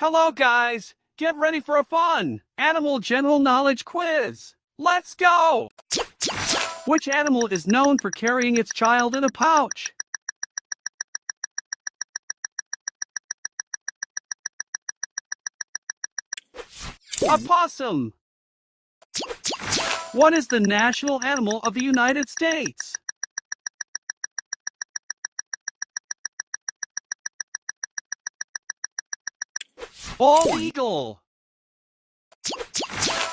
Hello, guys! Get ready for a fun animal general knowledge quiz. Let's go! Which animal is known for carrying its child in a pouch? A possum. What is the national animal of the United States? Bald eagle.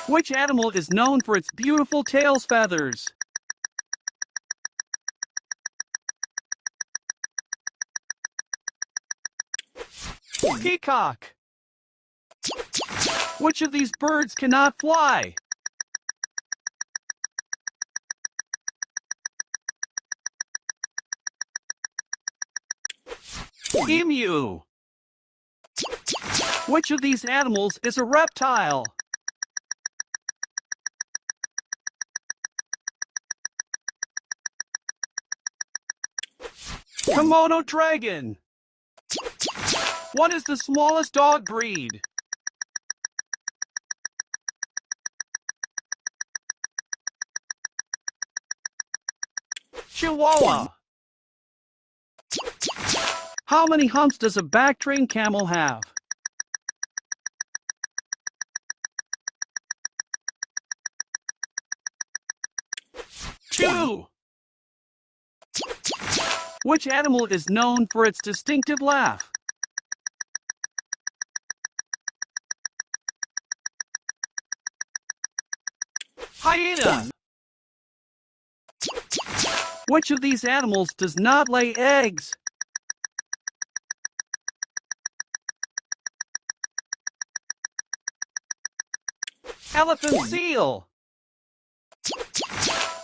Which animal is known for its beautiful tail's feathers? Peacock. Which of these birds cannot fly? Emu. Which of these animals is a reptile? Komodo dragon. What is the smallest dog breed? Chihuahua. How many humps does a back-trained camel have? 2. Which animal is known for its distinctive laugh? Hyena. Which of these animals does not lay eggs? Elephant seal.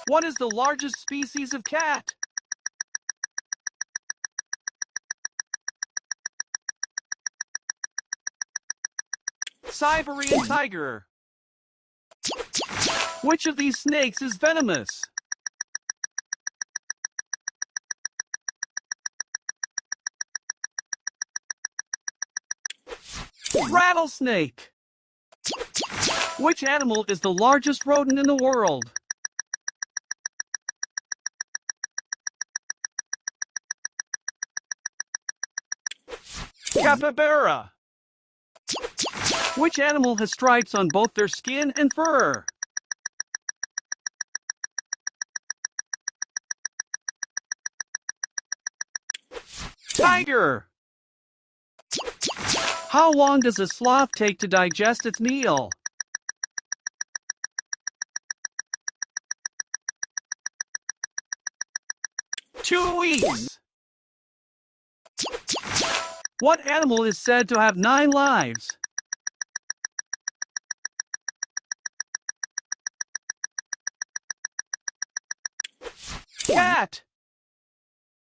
What is the largest species of cat? Siberian tiger. Which of these snakes is venomous? Rattlesnake. Which animal is the largest rodent in the world? Capybara. Which animal has stripes on both their skin and fur? Tiger. How long does a sloth take to digest its meal? Two weeks. What animal is said to have 9 lives? Cat.